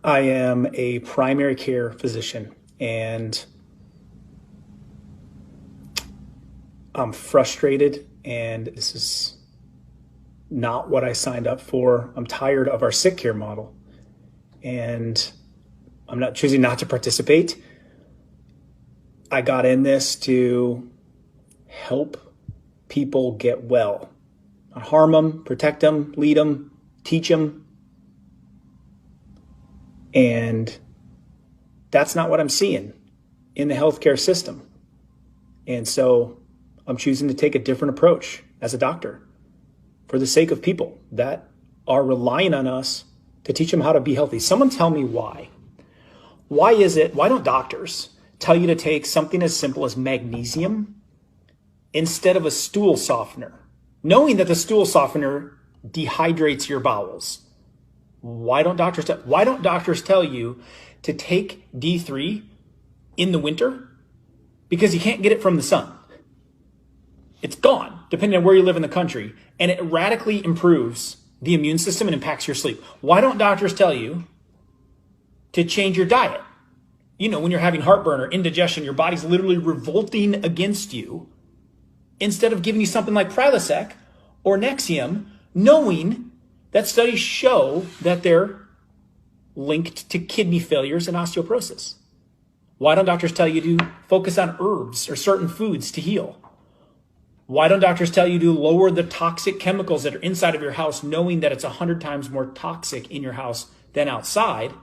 I am a primary care physician, and I'm frustrated, and this is not what I signed up for. I'm tired of our sick care model, and I'm not choosing not to participate. I got in this to help people get well, not harm them, protect them, lead them, teach them. And that's not what I'm seeing in the healthcare system. And so I'm choosing to take a different approach as a doctor for the sake of people that are relying on us to teach them how to be healthy. Someone tell me why. Why don't doctors tell you to take something as simple as magnesium instead of a stool softener, knowing that the stool softener dehydrates your bowels? Why don't doctors tell you to take D3 in the winter? Because you can't get it from the sun. It's gone, depending on where you live in the country, and it radically improves the immune system and impacts your sleep. Why don't doctors tell you to change your diet? You know, when you're having heartburn or indigestion, your body's literally revolting against you, instead of giving you something like Prilosec or Nexium, knowing that studies show that they're linked to kidney failures and osteoporosis. Why don't doctors tell you to focus on herbs or certain foods to heal? Why don't doctors tell you to lower the toxic chemicals that are inside of your house, knowing that it's 100 times more toxic in your house than outside?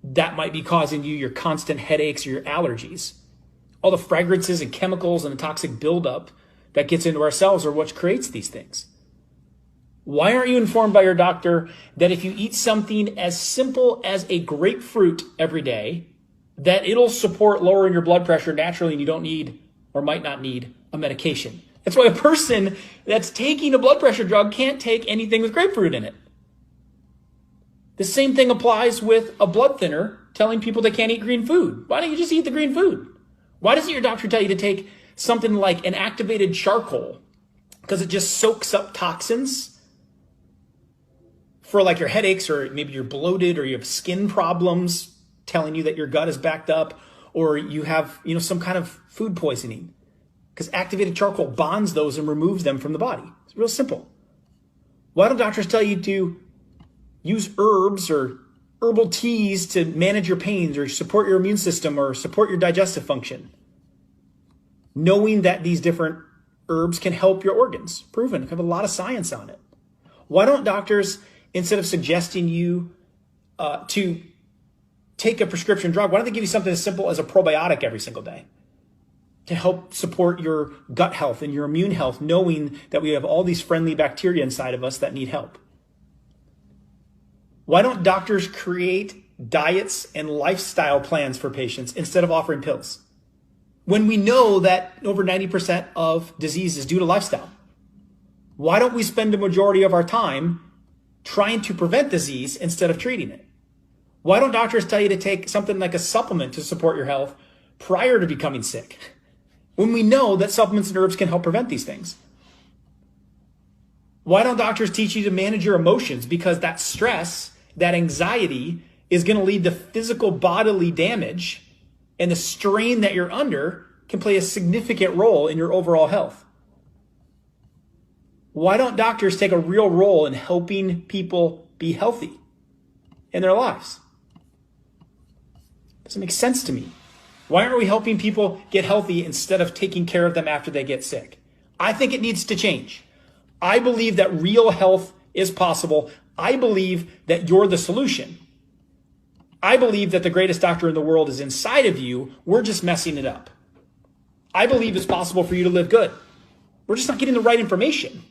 That might be causing you your constant headaches or your allergies. All the fragrances and chemicals and the toxic buildup that gets into our cells are what creates these things. Why aren't you informed by your doctor that if you eat something as simple as a grapefruit every day, that it'll support lowering your blood pressure naturally and you don't need or might not need a medication? That's why a person that's taking a blood pressure drug can't take anything with grapefruit in it. The same thing applies with a blood thinner telling people they can't eat green food. Why don't you just eat the green food? Why doesn't your doctor tell you to take something like an activated charcoal? Because it just soaks up toxins for like your headaches, or maybe you're bloated or you have skin problems, telling you that your gut is backed up, or you have, some kind of food poisoning. Because activated charcoal bonds those and removes them from the body. It's real simple. Why don't doctors tell you to use herbs or herbal teas to manage your pains or support your immune system or support your digestive function, knowing that these different herbs can help your organs? Proven. Have a lot of science on it. Why don't doctors, instead of suggesting you to take a prescription drug, why don't they give you something as simple as a probiotic every single day to help support your gut health and your immune health, knowing that we have all these friendly bacteria inside of us that need help? Why don't doctors create diets and lifestyle plans for patients instead of offering pills, when we know that over 90% of disease is due to lifestyle? Why don't we spend the majority of our time trying to prevent disease instead of treating it? Why don't doctors tell you to take something like a supplement to support your health prior to becoming sick, when we know that supplements and herbs can help prevent these things? Why don't doctors teach you to manage your emotions? Because that stress, that anxiety is going to lead to physical bodily damage, and the strain that you're under can play a significant role in your overall health. Why don't doctors take a real role in helping people be healthy in their lives? Doesn't make sense to me. Why aren't we helping people get healthy instead of taking care of them after they get sick? I think it needs to change. I believe that real health is possible. I believe that you're the solution. I believe that the greatest doctor in the world is inside of you. We're just messing it up. I believe it's possible for you to live good. We're just not getting the right information.